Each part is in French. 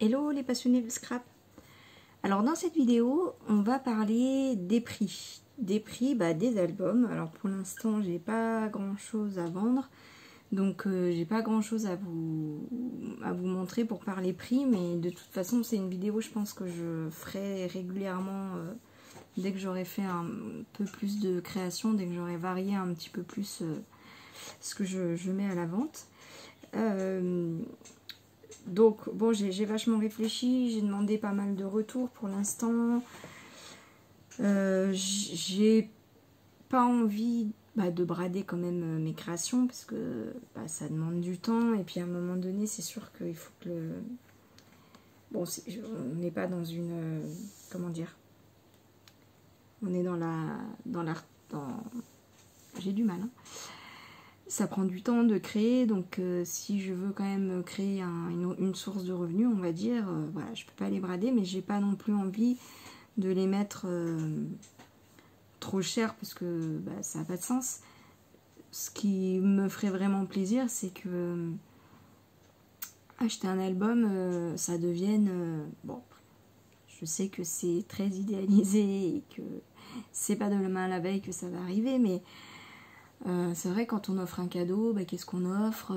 Hello les passionnés de scrap. Alors dans cette vidéo, on va parler des prix. Des prix des albums. Alors pour l'instant, j'ai pas grand chose à vendre. Donc j'ai pas grand chose à vous montrer pour parler prix. Mais de toute façon, c'est une vidéo, je pense que je ferai régulièrement dès que j'aurai fait un peu plus de création, dès que j'aurai varié un petit peu plus ce que je mets à la vente. Donc bon, j'ai vachement réfléchi, j'ai demandé pas mal de retours pour l'instant. J'ai pas envie de brader quand même mes créations parce que ça demande du temps et puis à un moment donné c'est sûr qu'il faut que le... Bon, on n'est pas dans une... comment dire, on est dans j'ai du mal, hein. Ça prend du temps de créer, donc si je veux quand même créer une source de revenus, on va dire, voilà, je peux pas les brader, mais j'ai pas non plus envie de les mettre trop cher parce que ça n'a pas de sens. Ce qui me ferait vraiment plaisir, c'est que acheter un album, ça devienne... bon, je sais que c'est très idéalisé et que c'est pas demain à la veille que ça va arriver, mais... c'est vrai, quand on offre un cadeau, qu'est-ce qu'on offre?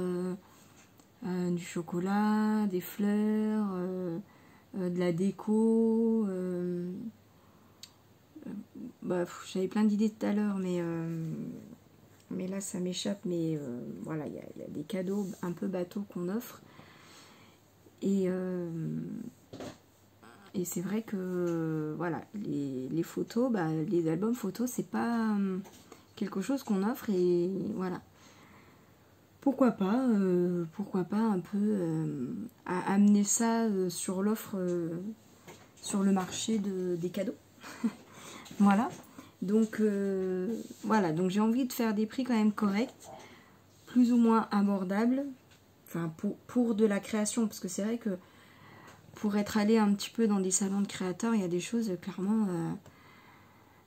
Du chocolat, des fleurs, de la déco. J'avais plein d'idées tout à l'heure, mais là ça m'échappe. Mais voilà, il y a des cadeaux un peu bateaux qu'on offre. Et c'est vrai que voilà, les photos, les albums photos, c'est pas... quelque chose qu'on offre et voilà. Pourquoi pas un peu amener ça sur l'offre, sur le marché des cadeaux. Voilà. Donc voilà, donc j'ai envie de faire des prix quand même corrects, plus ou moins abordables, enfin pour de la création, parce que c'est vrai que pour être allé un petit peu dans des salons de créateurs, il y a des choses clairement...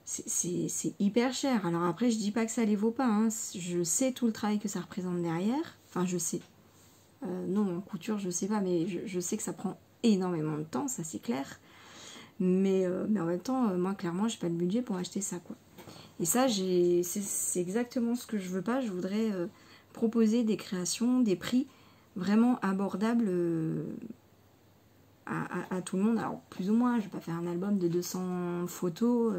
c'est hyper cher. Alors après, je dis pas que ça les vaut pas, hein. Je sais tout le travail que ça représente derrière. Enfin, je sais. Non, en couture, je sais pas, mais je sais que ça prend énormément de temps, ça c'est clair. Mais en même temps, moi, clairement, j'ai pas le budget pour acheter ça, quoi. Et ça, c'est exactement ce que je veux pas. Je voudrais proposer des créations, des prix vraiment abordables à tout le monde. Alors, plus ou moins, je vais pas faire un album de 200 photos...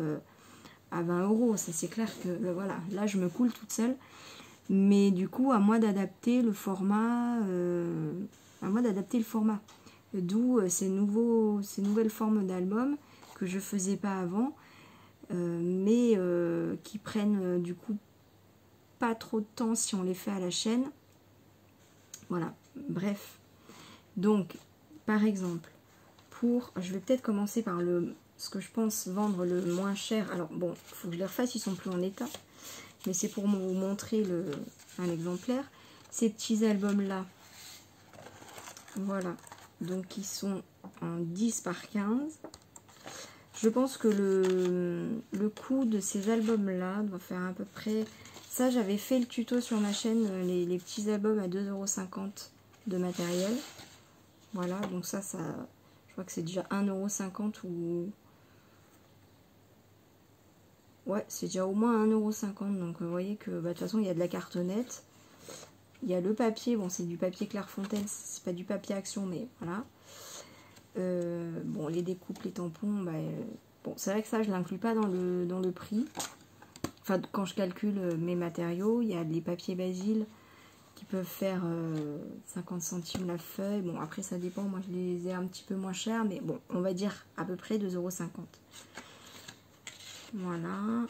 à 20 €, ça c'est clair que voilà, là je me coule toute seule, mais du coup à moi d'adapter le format, d'où ces nouvelles formes d'albums que je faisais pas avant, mais qui prennent du coup pas trop de temps si on les fait à la chaîne. Voilà, bref. Donc par exemple, je vais peut-être commencer par ce que je pense vendre le moins cher. Alors bon, il faut que je les refasse, ils sont plus en état. Mais c'est pour vous montrer un exemplaire. Ces petits albums-là, voilà. Donc ils sont en 10 par 15. Je pense que le coût de ces albums-là doit faire à peu près... Ça, j'avais fait le tuto sur ma chaîne, les petits albums à 2,50 € de matériel. Voilà, donc ça, je crois que c'est déjà 1,50 € ou... Ouais, c'est déjà au moins 1,50 €. Donc vous voyez que de toute façon il y a de la cartonnette. Il y a le papier, bon c'est du papier Clairefontaine, c'est pas du papier Action, mais voilà. Bon, les découpes, les tampons, bon c'est vrai que ça je l'inclus pas dans le prix. Enfin, quand je calcule mes matériaux, il y a les papiers Basile qui peuvent faire 50 centimes la feuille. Bon après ça dépend, moi je les ai un petit peu moins chers, mais bon on va dire à peu près 2,50 €. Voilà.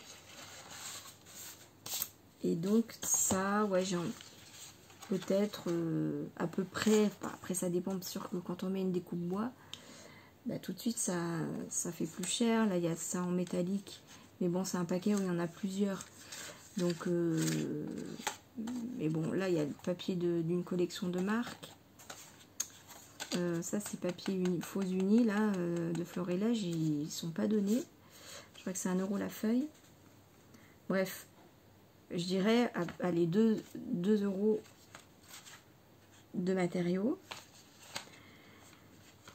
Et donc ça, ouais, j'ai peut-être à peu près, après ça dépend, bien sûr que quand on met une découpe bois, tout de suite ça fait plus cher. Là il y a ça en métallique, mais bon c'est un paquet où il y en a plusieurs. Donc, mais bon là il y a le papier d'une collection de marques. Ça c'est papier faux uni là, de Florilège, ils sont pas donnés. Je crois que c'est 1 € la feuille. Bref, je dirais, allez, 2 € de matériaux.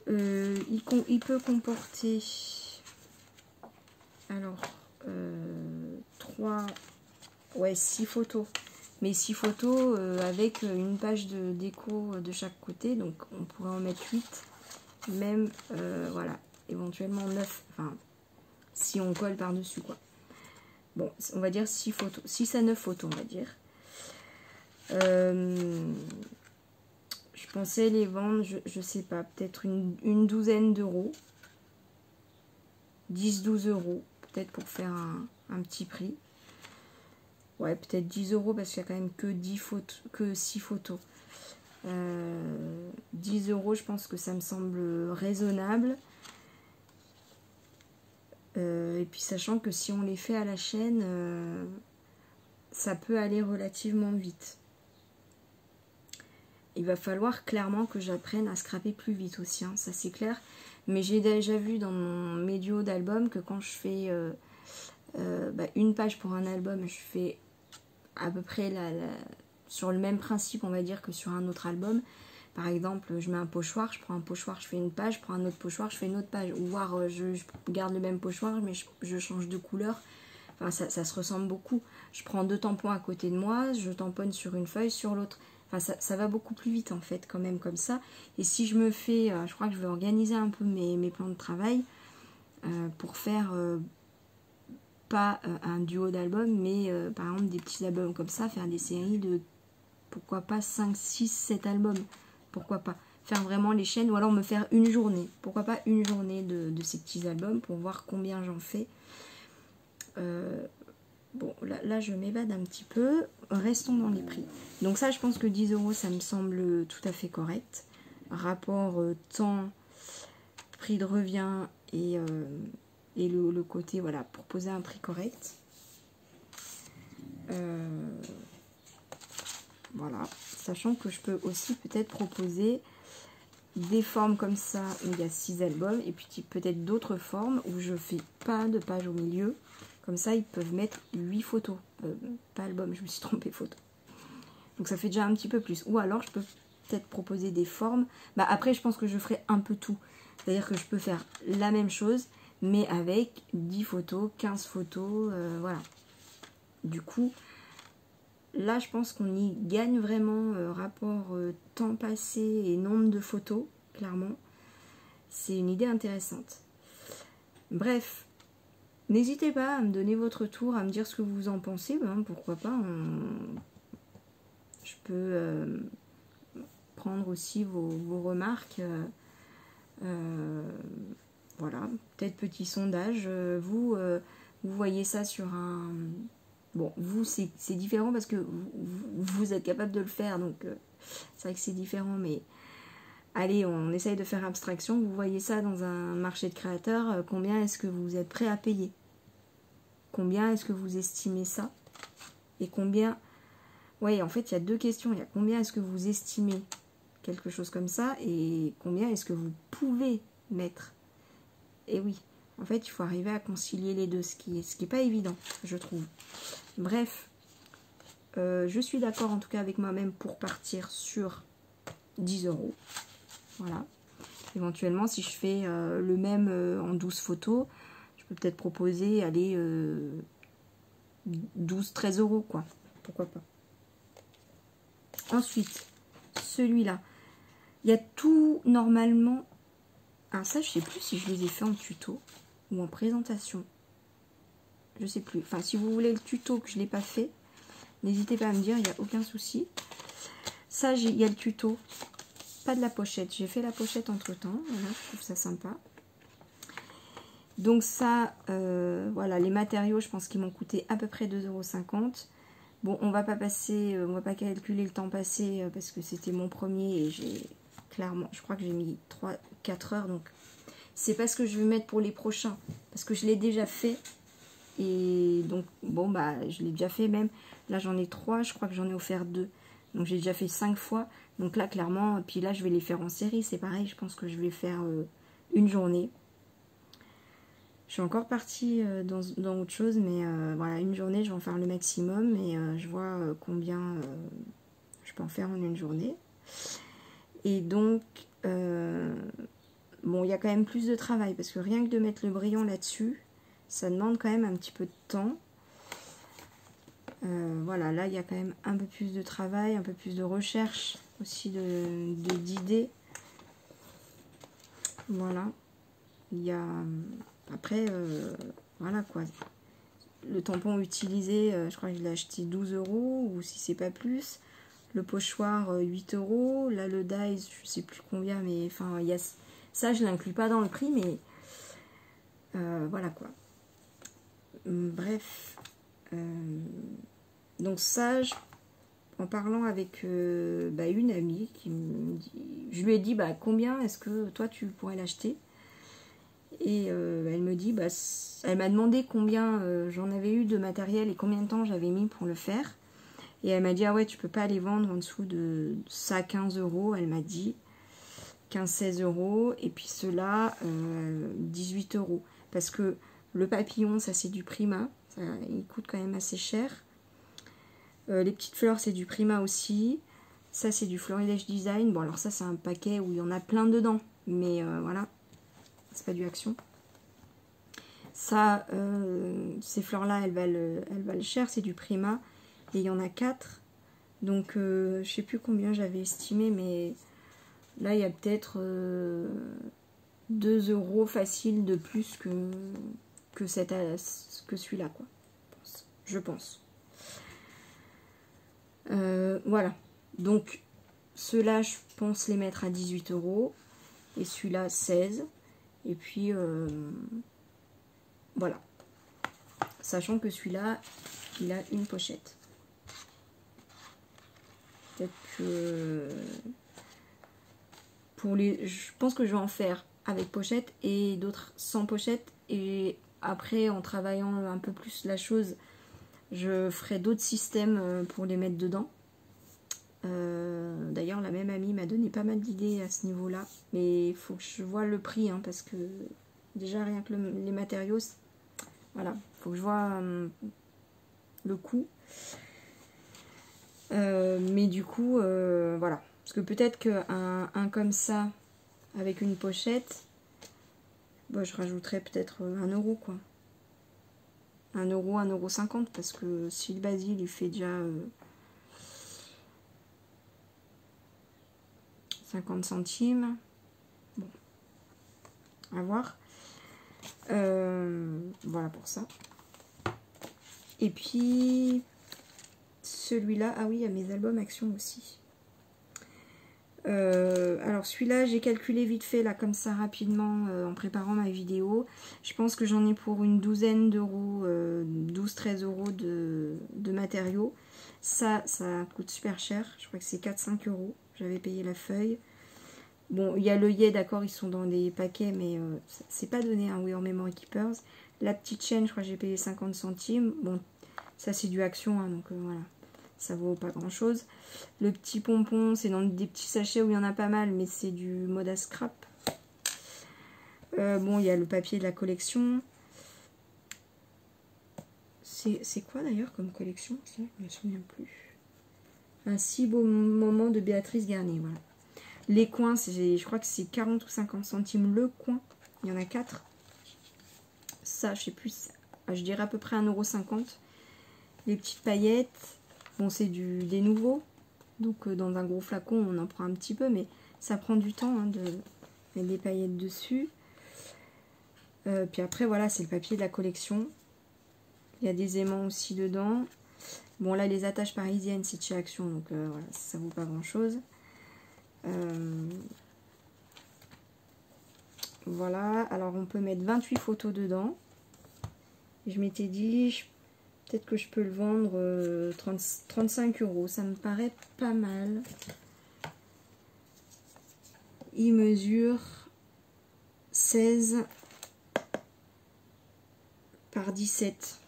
il peut comporter alors 6 photos. Mais 6 photos avec une page de déco de chaque côté. Donc on pourrait en mettre 8. Même, voilà, éventuellement 9. Enfin, si on colle par-dessus, quoi. Bon, on va dire 6 photos. 6 à 9 photos, on va dire. Je pensais les vendre, je sais pas, peut-être une douzaine d'euros. 10-12 euros, peut-être pour faire un petit prix. Ouais, peut-être 10 euros parce qu'il y a quand même que 6 photos. 10 euros, je pense que ça me semble raisonnable. Et puis sachant que si on les fait à la chaîne, ça peut aller relativement vite. Il va falloir clairement que j'apprenne à scraper plus vite aussi, hein, ça c'est clair. Mais j'ai déjà vu dans mes duos d'albums que quand je fais une page pour un album, je fais à peu près sur le même principe, on va dire, que sur un autre album. Par exemple, je mets un pochoir, je prends un pochoir, je fais une page, je prends un autre pochoir, je fais une autre page. Ou voire je garde le même pochoir, mais je change de couleur. Enfin, ça se ressemble beaucoup. Je prends 2 tampons à côté de moi, je tamponne sur une feuille, sur l'autre. Enfin, ça va beaucoup plus vite, en fait, quand même, comme ça. Et si je me fais... je crois que je vais organiser un peu mes plans de travail pour faire... pas un duo d'albums, mais par exemple des petits albums comme ça, faire des séries de, pourquoi pas, 5, 6, 7 albums, pourquoi pas, faire vraiment les chaînes, ou alors me faire une journée, pourquoi pas une journée de ces petits albums, pour voir combien j'en fais. Bon, là je m'évade un petit peu, restons dans les prix. Donc ça, je pense que 10 euros, ça me semble tout à fait correct. Rapport temps, prix de revient et le côté, voilà, pour poser un prix correct. Voilà, sachant que je peux aussi peut-être proposer des formes comme ça où il y a 6 albums, et puis peut-être d'autres formes où je fais pas de page au milieu. Comme ça, ils peuvent mettre 8 photos. Pas album, je me suis trompée, photo. Donc ça fait déjà un petit peu plus. Ou alors, je peux peut-être proposer des formes. Bah, après, je pense que je ferai un peu tout. C'est-à-dire que je peux faire la même chose, mais avec 10 photos, 15 photos, voilà. Du coup, là, je pense qu'on y gagne vraiment rapport temps passé et nombre de photos, clairement. C'est une idée intéressante. Bref, n'hésitez pas à me donner votre tour, à me dire ce que vous en pensez. Ben, pourquoi pas, je peux prendre aussi vos remarques. Voilà, peut-être petit sondage. Vous voyez ça sur un... Bon, vous, c'est différent parce que vous êtes capable de le faire, donc c'est vrai que c'est différent, mais allez, on essaye de faire abstraction. Vous voyez ça dans un marché de créateurs, combien est-ce que vous êtes prêt à payer? Combien est-ce que vous estimez ça? Et combien... Oui, en fait, il y a 2 questions. Il y a combien est-ce que vous estimez quelque chose comme ça et combien est-ce que vous pouvez mettre? Et oui, en fait, il faut arriver à concilier les deux, ce qui est pas évident, je trouve. Bref, je suis d'accord en tout cas avec moi-même pour partir sur 10 euros. Voilà. Éventuellement, si je fais le même en 12 photos, je peux peut-être proposer, allez, 12-13 euros, quoi. Pourquoi pas. Ensuite, celui-là. Il y a tout normalement... Alors ça, je sais plus si je les ai fait en tuto ou en présentation. Je sais plus. Enfin, si vous voulez le tuto que je ne l'ai pas fait, n'hésitez pas à me dire, il n'y a aucun souci. Ça, il y a le tuto. Pas de la pochette. J'ai fait la pochette entre-temps. Voilà, je trouve ça sympa. Donc ça, voilà, les matériaux, je pense qu'ils m'ont coûté à peu près 2,50 €. Bon, on va pas calculer le temps passé parce que c'était mon premier et j'ai clairement, je crois que j'ai mis 3-4 heures. Donc, c'est pas ce que je vais mettre pour les prochains parce que je l'ai déjà fait. Et donc, bon, bah, je l'ai déjà fait même. Là, j'en ai 3, je crois que j'en ai offert 2. Donc, j'ai déjà fait 5 fois. Donc là, clairement, puis là, je vais les faire en série. C'est pareil, je pense que je vais faire une journée. Je suis encore partie dans autre chose, mais voilà, une journée, je vais en faire le maximum. Et je vois combien je peux en faire en une journée. Et donc, bon, il y a quand même plus de travail, parce que rien que de mettre le brillant là-dessus, ça demande quand même un petit peu de temps. Voilà, là, il y a quand même un peu plus de travail, un peu plus de recherche, aussi d'idées. Voilà. Il y a... Après, voilà quoi. Le tampon utilisé, je crois que je l'ai acheté 12 €, ou si c'est pas plus. Le pochoir, 8 €. Là, le dies, je sais plus combien, mais enfin, il y a... Ça, je l'inclus pas dans le prix, mais voilà quoi. Bref. Donc ça, en parlant avec une amie qui me dit... Je lui ai dit, combien est-ce que toi, tu pourrais l'acheter? Et elle me dit, elle m'a demandé combien j'en avais eu de matériel et combien de temps j'avais mis pour le faire. Et elle m'a dit, ah ouais, tu peux pas les vendre en dessous de ça, 15 €. Elle m'a dit 15-16 €. Et puis ceux-là, 18 €. Parce que le papillon, ça c'est du Prima. Ça, il coûte quand même assez cher. Les petites fleurs, c'est du Prima aussi. Ça, c'est du Florilège Design. Bon, alors ça, c'est un paquet où il y en a plein dedans. Mais voilà. C'est pas du Action. Ça, ces fleurs-là, elles valent cher, c'est du Prima. Et il y en a 4. Donc, je sais plus combien j'avais estimé, mais là, il y a peut-être 2 € facile de plus que celui-là, quoi. Je pense. Voilà. Donc, ceux-là, je pense les mettre à 18 €. Et celui-là, 16 €. Et puis, voilà. Sachant que celui-là, il a une pochette. Peut-être que... je pense que je vais en faire avec pochette et d'autres sans pochette. Et après, en travaillant un peu plus la chose, je ferai d'autres systèmes pour les mettre dedans. D'ailleurs, la même amie m'a donné pas mal d'idées à ce niveau-là. Mais il faut que je vois le prix, hein, parce que déjà, rien que les matériaux, voilà, il faut que je vois le coût. Mais du coup, voilà. Parce que peut-être qu'un comme ça, avec une pochette, je rajouterais peut-être 1 €, quoi. 1 €, 1,50 €, parce que si le basil, il fait déjà 50 centimes, bon, à voir. Voilà pour ça. Et puis, celui-là, ah oui, il y a mes albums Action aussi. Alors celui-là, j'ai calculé vite fait, là, comme ça, rapidement, en préparant ma vidéo. Je pense que j'en ai pour une douzaine d'euros, 12-13 € de matériaux. Ça coûte super cher. Je crois que c'est 4-5 €. J'avais payé la feuille. Bon, il y a l'œillet, d'accord, ils sont dans des paquets, mais c'est pas donné, hein, We Are Memory Keepers. La petite chaîne, je crois que j'ai payé 50 centimes. Bon, ça c'est du Action, hein, donc voilà. Ça vaut pas grand chose. Le petit pompon, c'est dans des petits sachets où il y en a pas mal, mais c'est du Moda Scrap. Bon, il y a le papier de la collection. C'est quoi d'ailleurs comme collection, ça? Je me souviens plus. Un si beau moment de Béatrice Garnier, voilà. Les coins, je crois que c'est 40 ou 50 centimes le coin. Il y en a 4. Ça, je sais plus. Je dirais à peu près 1,50 €. Les petites paillettes. Bon, c'est des nouveaux. Donc, dans un gros flacon, on en prend un petit peu. Mais ça prend du temps, hein, de mettre des paillettes dessus. Puis après, voilà, c'est le papier de la collection. Il y a des aimants aussi dedans. Bon, là, les attaches parisiennes, c'est de chez Action. Donc, voilà, ça vaut pas grand-chose. Voilà, alors on peut mettre 28 photos dedans. Je m'étais dit, peut-être que je peux le vendre 35 €. Ça me paraît pas mal. Il mesure 16 par 17.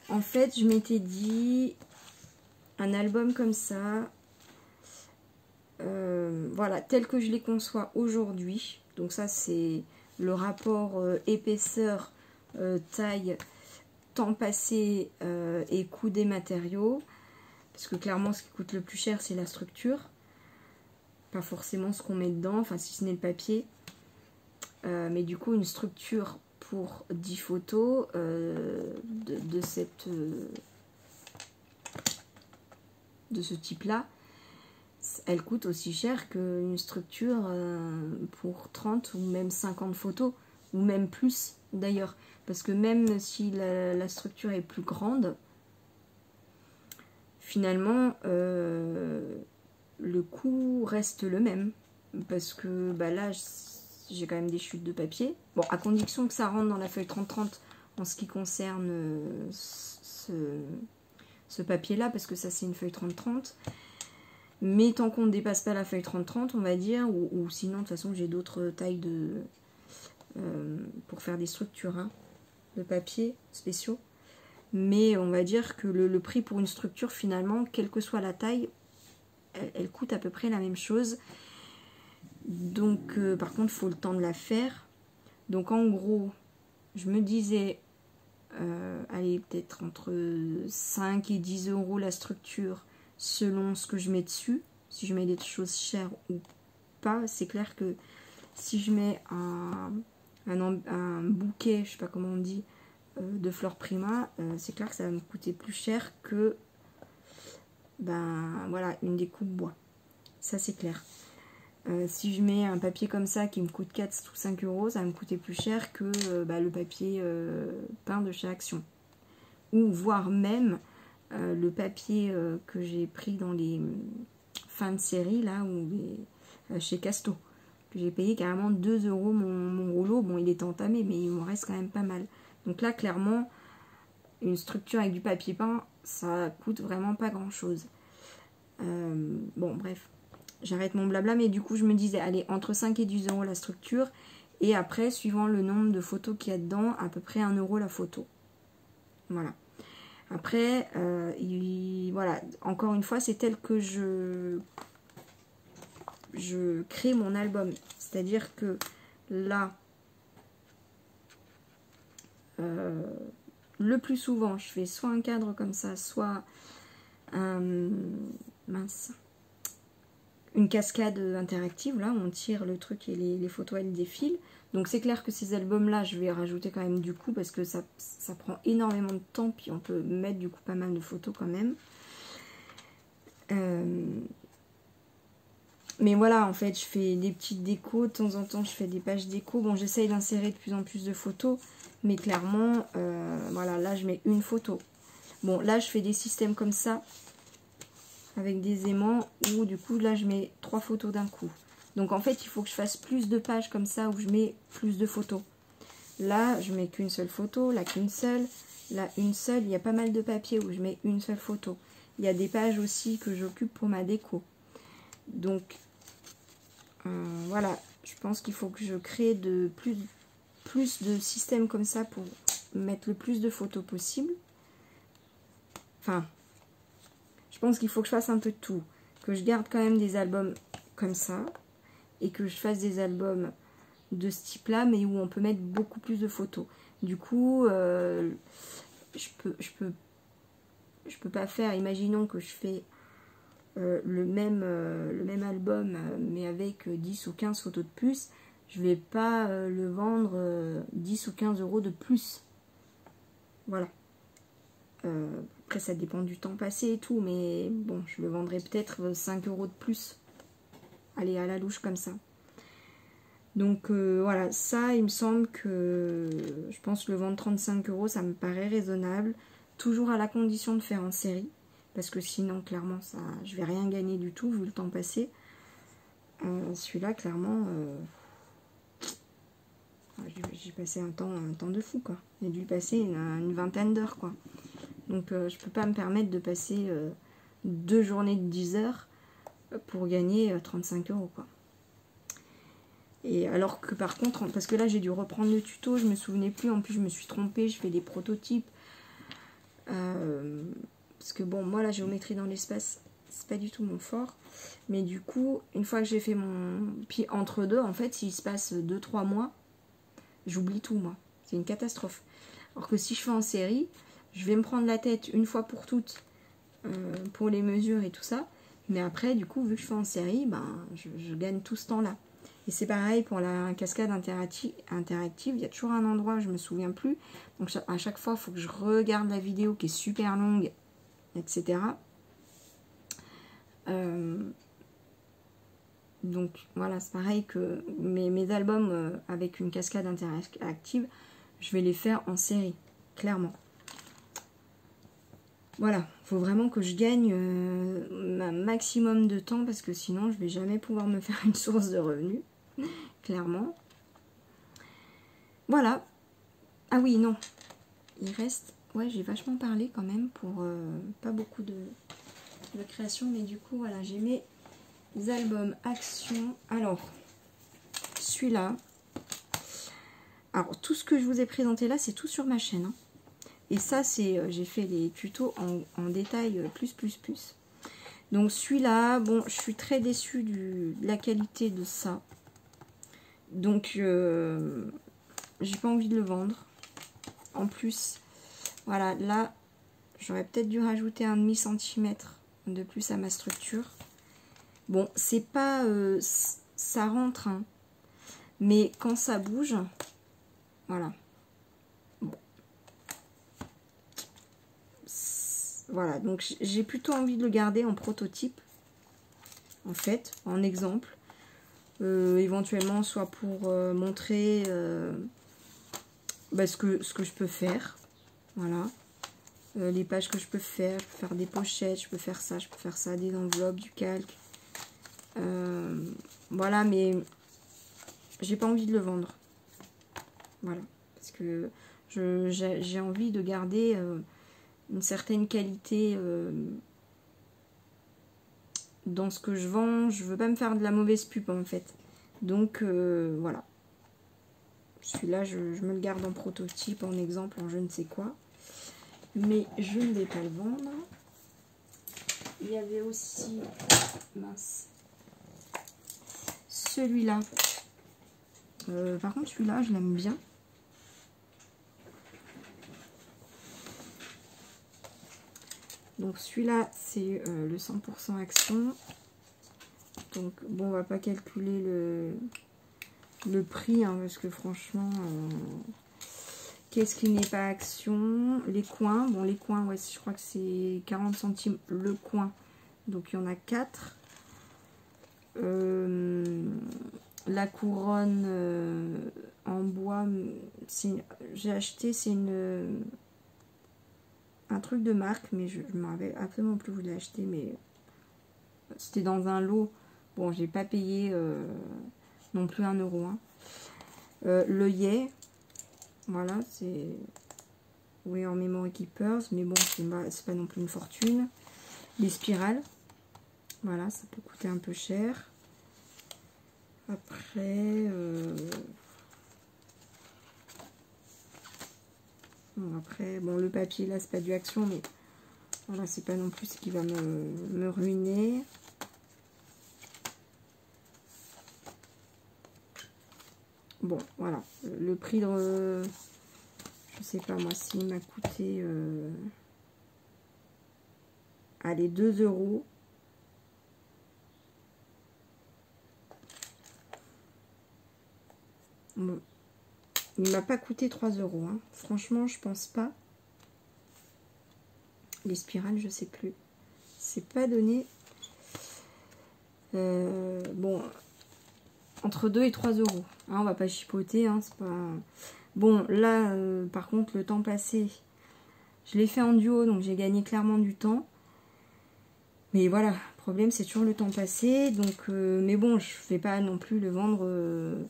En fait, je m'étais dit, un album comme ça, voilà, tel que je les conçois aujourd'hui. Donc ça, c'est le rapport épaisseur, taille, temps passé et coût des matériaux. Parce que clairement, ce qui coûte le plus cher, c'est la structure. Pas forcément ce qu'on met dedans, enfin si ce n'est le papier. mais du coup une structure pour 10 photos de ce type là, elle coûte aussi cher qu'une structure pour 30 ou même 50 photos, ou même plus d'ailleurs, parce que même si la structure est plus grande, finalement le coût reste le même, parce que bah là j'ai quand même des chutes de papier, bon à condition que ça rentre dans la feuille 30-30 en ce qui concerne ce papier là, parce que ça c'est une feuille 30-30, mais tant qu'on ne dépasse pas la feuille 30-30 on va dire, ou sinon de toute façon j'ai d'autres tailles pour faire des structures de papier spéciaux, mais on va dire que le prix pour une structure finalement, quelle que soit la taille, elle coûte à peu près la même chose. Donc par contre il faut le temps de la faire. Donc en gros je me disais allez, peut-être entre 5 et 10 euros la structure selon ce que je mets dessus, si je mets des choses chères ou pas. C'est clair que si je mets un bouquet, je sais pas comment on dit, de fleurs prima, c'est clair que ça va me coûter plus cher que voilà, une découpe bois, ça c'est clair. Si je mets un papier comme ça qui me coûte 4 ou 5 euros, ça va me coûter plus cher que le papier peint de chez Action, ou voire même le papier que j'ai pris dans les fins de série là, ou chez Casto, que j'ai payé carrément 2 euros mon rouleau. Bon, il est entamé, mais il me reste quand même pas mal. Donc là, clairement, une structure avec du papier peint, ça coûte vraiment pas grand chose. Bon, bref, j'arrête mon blabla, mais du coup, je me disais, allez, entre 5 et 10 euros la structure, et après, suivant le nombre de photos qu'il y a dedans, à peu près 1 euro la photo. Voilà. Après, voilà, encore une fois, c'est tel que je crée mon album. C'est-à-dire que là, le plus souvent, je fais soit un cadre comme ça, soit une cascade interactive, là, où on tire le truc et les photos, elles défilent. Donc c'est clair que ces albums-là, je vais rajouter quand même du coup, parce que ça prend énormément de temps, puis on peut mettre du coup pas mal de photos quand même. Mais voilà, en fait, je fais des petites décos, de temps en temps je fais des pages déco. Bon, j'essaye d'insérer de plus en plus de photos, mais clairement, voilà, là je mets une photo. Bon, là je fais des systèmes comme ça, avec des aimants, où du coup là je mets 3 photos d'un coup. Donc en fait il faut que je fasse plus de pages comme ça, où je mets plus de photos. Là je mets qu'une seule photo, là qu'une seule, là une seule. Il y a pas mal de papier où je mets une seule photo. Il y a des pages aussi que j'occupe pour ma déco. Donc voilà, je pense qu'il faut que je crée plus de systèmes comme ça pour mettre le plus de photos possible. Enfin, je pense qu'il faut que je fasse un peu de tout. Que je garde quand même des albums comme ça. Et que je fasse des albums de ce type-là, mais où on peut mettre beaucoup plus de photos. Du coup, je peux pas faire, imaginons que je fais le même album, mais avec 10 ou 15 photos de plus. Je vais pas le vendre 10 ou 15 euros de plus. Voilà. Après ça dépend du temps passé et tout, mais bon, je le vendrai peut-être 5 euros de plus. Allez, à la louche comme ça. Donc voilà, ça il me semble que je pense le vendre 35 euros, ça me paraît raisonnable. Toujours à la condition de faire en série, parce que sinon clairement ça, je vais rien gagner du tout vu le temps passé. Celui-là clairement, j'ai passé un temps de fou quoi. J'ai dû passer une vingtaine d'heures quoi. Donc je peux pas me permettre de passer 2 journées de 10 heures pour gagner 35 euros quoi. Et alors que par contre, parce que là j'ai dû reprendre le tuto, je me souvenais plus, en plus je me suis trompée, je fais des prototypes. Parce que bon, moi la géométrie dans l'espace, c'est pas du tout mon fort. Mais du coup, une fois que j'ai fait mon... Puis entre deux, en fait, s'il se passe 2-3 mois, j'oublie tout moi. C'est une catastrophe. Alors que si je fais en série, je vais me prendre la tête une fois pour toutes pour les mesures et tout ça. Mais après, du coup, vu que je fais en série, ben, je gagne tout ce temps-là. Et c'est pareil pour la cascade interactive. Il y a toujours un endroit, je ne me souviens plus. Donc à chaque fois, il faut que je regarde la vidéo qui est super longue, etc. Donc voilà, c'est pareil que mes albums avec une cascade interactive, je vais les faire en série, clairement. Voilà, il faut vraiment que je gagne un maximum de temps parce que sinon je vais jamais pouvoir me faire une source de revenus, clairement. Voilà. Ah oui, non. Il reste... Ouais, j'ai vachement parlé quand même pour pas beaucoup de création, mais du coup, voilà, j'ai mes albums action. Alors, celui-là. Alors, tout ce que je vous ai présenté là, c'est tout sur ma chaîne. Hein. Et ça, c'est j'ai fait les tutos en détail plus. Donc, celui-là, bon, je suis très déçue de la qualité de ça. Donc, j'ai pas envie de le vendre. En plus, voilà, là, j'aurais peut-être dû rajouter un demi-centimètre de plus à ma structure. Bon, c'est pas... ça rentre, hein, mais quand ça bouge, voilà. Bon. Voilà, donc j'ai plutôt envie de le garder en prototype, en fait, en exemple. Éventuellement, soit pour montrer ce que je peux faire. Voilà. Les pages que je peux faire des pochettes, je peux faire ça, des enveloppes, du calque. Voilà, mais j'ai pas envie de le vendre. Voilà, parce que j'ai envie de garder une certaine qualité dans ce que je vends. Je veux pas me faire de la mauvaise pub en fait. Donc voilà. Celui-là, je me le garde en prototype, en exemple, en je ne sais quoi. Mais je ne vais pas le vendre. Il y avait aussi, mince, celui-là. Par contre, celui-là, je l'aime bien. Donc celui-là, c'est le 100% action. Donc bon, on va pas calculer le prix, hein, parce que franchement, qu'est-ce qui n'est pas action? Les coins, bon les coins, ouais, je crois que c'est 40 centimes le coin. Donc il y en a 4. La couronne en bois, j'ai acheté, c'est un truc de marque, mais je ne me rappelle absolument plus où je l'ai acheté, mais c'était dans un lot. Bon, j'ai pas payé non plus 1 euro. Hein. L'œillet, voilà, c'est oui en memory keepers, mais bon, c'est pas non plus une fortune. Les spirales, voilà, ça peut coûter un peu cher. Après, bon, le papier là, c'est pas du action, mais voilà, c'est pas non plus ce qui va me ruiner. Bon, voilà, le prix de... je sais pas moi, s'il m'a coûté... allez, 2 euros. Bon. Il m'a pas coûté 3 euros. Hein. Franchement, je pense pas. Les spirales, je sais plus. C'est pas donné. Bon, entre 2 et 3 euros. Hein, on va pas chipoter. Hein, c'est pas... Bon, là, par contre, le temps passé, je l'ai fait en duo, donc j'ai gagné clairement du temps. Mais voilà, le problème, c'est toujours le temps passé. Donc, mais bon, je vais pas non plus le vendre...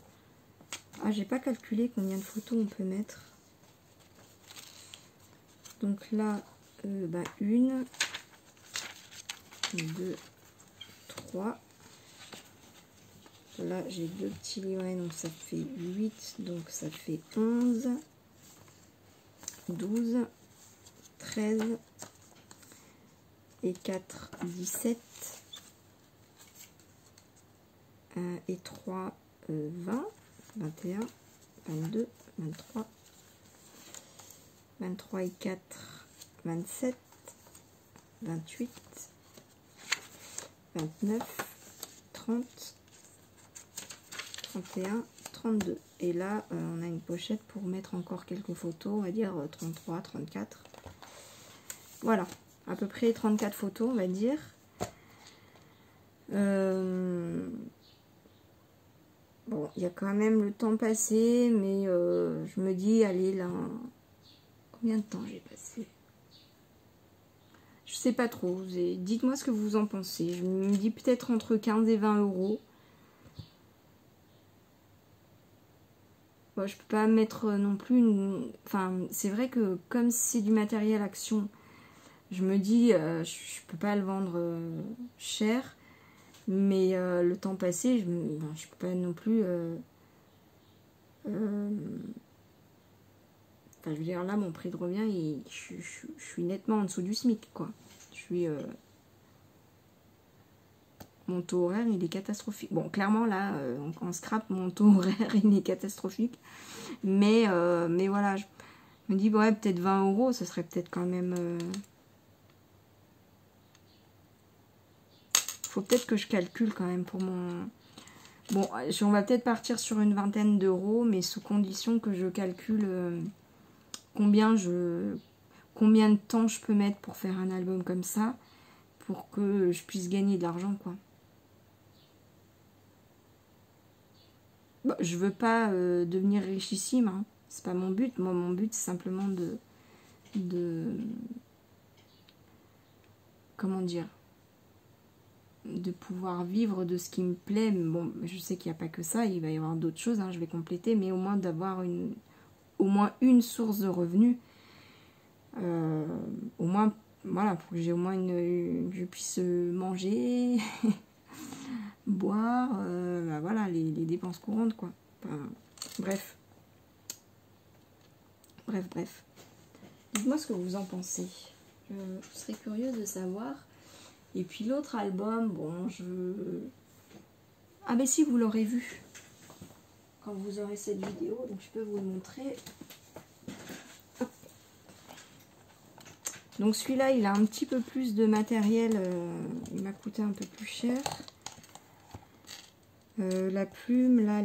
Ah, j'ai pas calculé combien de photos on peut mettre. Donc là, 1, 2, 3. Là, j'ai 2 petits livrets, donc ça fait 8. Donc ça fait 11, 12, 13 et 4, 17. Et 3, 20. 21, 22, 23, 23 et 4, 27, 28, 29, 30, 31, 32. Et là, on a une pochette pour mettre encore quelques photos, on va dire 33, 34. Voilà, à peu près 34 photos, on va dire. Bon, il y a quand même le temps passé, mais je me dis, allez, là, combien de temps j'ai passé? Je sais pas trop. Dites-moi ce que vous en pensez. Je me dis peut-être entre 15 et 20 euros. Bon, je peux pas mettre non plus une... Enfin, c'est vrai que comme c'est du matériel action, je me dis, je peux pas le vendre cher. Mais le temps passé, je peux pas non plus... Enfin, je veux dire, là, mon prix de revient, je suis nettement en dessous du SMIC, quoi. Je suis... Mon taux horaire, il est catastrophique. Bon, clairement, là, en scrap, mon taux horaire, il est catastrophique. Mais voilà, je me dis, ouais, peut-être 20 euros, ce serait peut-être quand même... Faut peut-être que je calcule quand même pour mon... Bon, on va peut-être partir sur une vingtaine d'euros, mais sous condition que je calcule combien de temps je peux mettre pour faire un album comme ça, pour que je puisse gagner de l'argent, quoi. Bon, je veux pas devenir richissime, hein. C'est pas mon but. Moi, mon but, c'est simplement de... Comment dire? De pouvoir vivre de ce qui me plaît. Bon, je sais qu'il n'y a pas que ça, il va y avoir d'autres choses, hein, je vais compléter, mais au moins d'avoir au moins une source de revenus. Au moins, voilà, pour que j'ai au moins je puisse manger, boire, bah voilà, les dépenses courantes, quoi. Enfin, bref. Bref. Dites-moi ce que vous en pensez. Je serais curieuse de savoir. Et puis l'autre album, bon, ah ben si, vous l'aurez vu quand vous aurez cette vidéo, donc je peux vous le montrer. Hop. Donc celui-là, il a un petit peu plus de matériel, il m'a coûté un peu plus cher. La plume, là,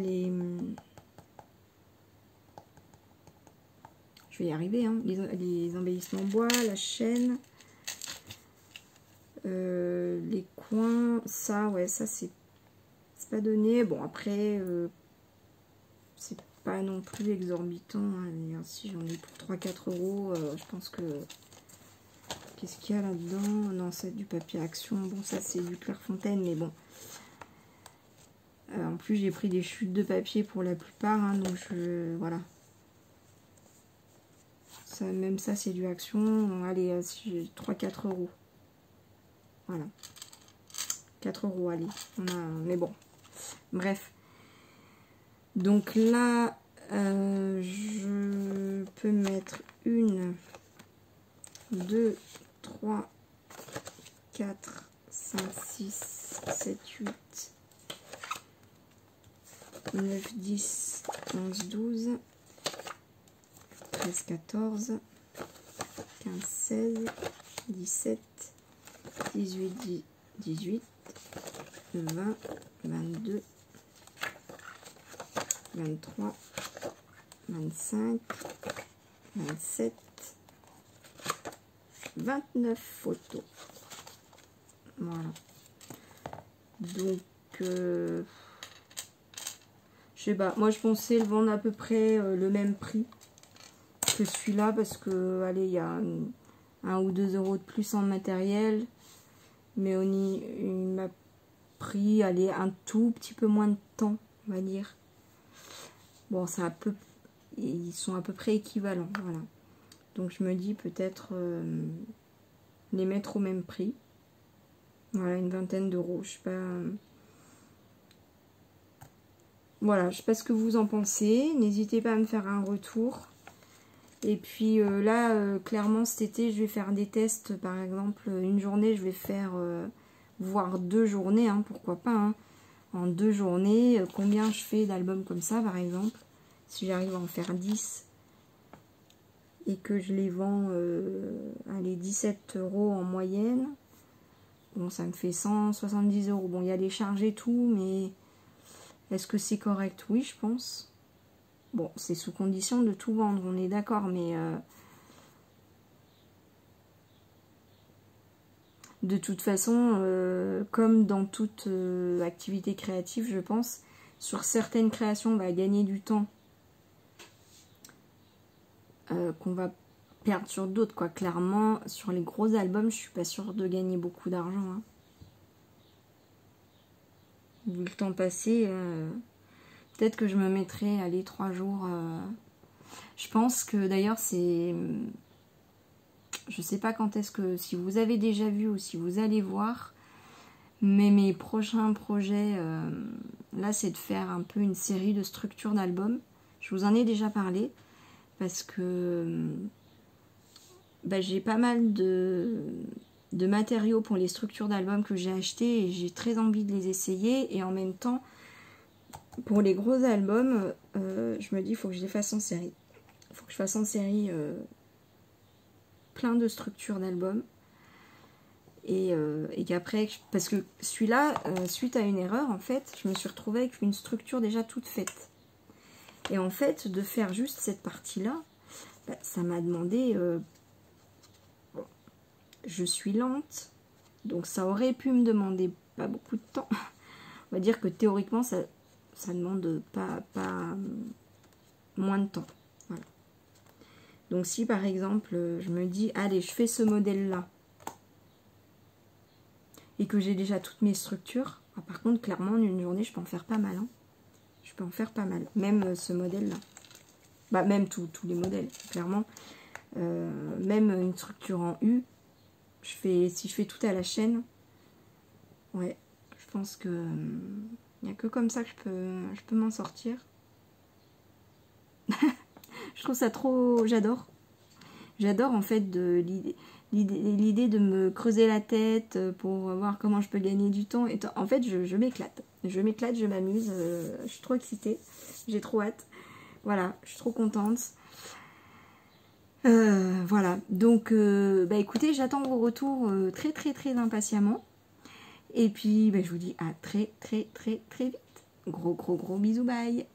je vais y arriver, hein, les embellissements bois, la chaîne. Les coins, ça, ouais, ça c'est pas donné. Bon, après, c'est pas non plus exorbitant, hein. Si j'en ai pour 3-4 euros, je pense que... Qu'est-ce qu'il y a là-dedans? Non, c'est du papier action. Bon, ça c'est du Clairefontaine, mais bon. En plus, j'ai pris des chutes de papier pour la plupart, hein, donc voilà. Ça, même ça, c'est du action. Allez, 3-4 euros. Voilà. 4 euros, allez. Mais bon. Bref. Donc là, je peux mettre 1, 2, 3, 4, 5, 6, 7, 8, 9, 10, 11, 12, 13, 14, 15, 16, 17, 18, 18, 20, 22, 23, 25, 27, 29 photos. Voilà. Donc, je sais pas. Moi, je pensais le vendre à peu près le même prix que celui-là parce que, allez, il y a 1 ou 2 euros de plus en matériel. Mais il m'a pris, allez, un tout petit peu moins de temps, on va dire. Bon, ils sont à peu près équivalents, voilà. Donc je me dis peut-être les mettre au même prix. Voilà, une vingtaine d'euros. Je sais pas. Voilà, je sais pas ce que vous en pensez. N'hésitez pas à me faire un retour. Et puis là, clairement cet été, je vais faire des tests. Par exemple, une journée, je vais faire voire 2 journées, hein, pourquoi pas. Hein. En 2 journées, combien je fais d'albums comme ça, par exemple. Si j'arrive à en faire 10 et que je les vends allez, 17 euros en moyenne, bon, ça me fait 170 euros. Bon, il y a les charges et tout, mais Est-ce que c'est correct? Oui, je pense. Bon, c'est sous condition de tout vendre, on est d'accord, mais de toute façon, comme dans toute activité créative, je pense, sur certaines créations, on va gagner du temps qu'on va perdre sur d'autres, quoi. Clairement, sur les gros albums, je suis pas sûre de gagner beaucoup d'argent. Hein. Vu le temps passé, peut-être que je me mettrai, allez, 3 jours. Je pense que d'ailleurs, c'est... Je sais pas quand est-ce que... Si vous avez déjà vu ou si vous allez voir, mais mes prochains projets, là, c'est de faire un peu une série de structures d'albums. Je vous en ai déjà parlé, parce que... Bah, j'ai pas mal de matériaux pour les structures d'albums que j'ai acheté et j'ai très envie de les essayer. Et en même temps, pour les gros albums, je me dis il faut que je les fasse en série. Il faut que je fasse en série plein de structures d'albums. Et qu'après, parce que celui-là, suite à une erreur, en fait, je me suis retrouvée avec une structure déjà toute faite. Et en fait, de faire juste cette partie-là, bah, ça m'a demandé... je suis lente, donc ça aurait pu me demander pas beaucoup de temps. On va dire que théoriquement, ça demande pas moins de temps. Voilà. Donc si par exemple, je me dis, allez, je fais ce modèle-là, et que j'ai déjà toutes mes structures, ah, par contre, clairement, en une journée, je peux en faire pas mal. Hein. Je peux en faire pas mal. Même ce modèle-là. Bah, même tous les modèles, clairement. Même une structure en U, si je fais tout à la chaîne, ouais, je pense que il n'y a que comme ça que je peux m'en sortir. Je trouve ça trop... J'adore. J'adore en fait l'idée de me creuser la tête pour voir comment je peux gagner du temps. Et en fait, je m'éclate. Je m'éclate, je m'amuse. Je suis trop excitée. J'ai trop hâte. Voilà, je suis trop contente. Voilà, donc bah écoutez, j'attends vos retours très impatiemment. Et puis bah, je vous dis à très vite. Gros bisous, bye.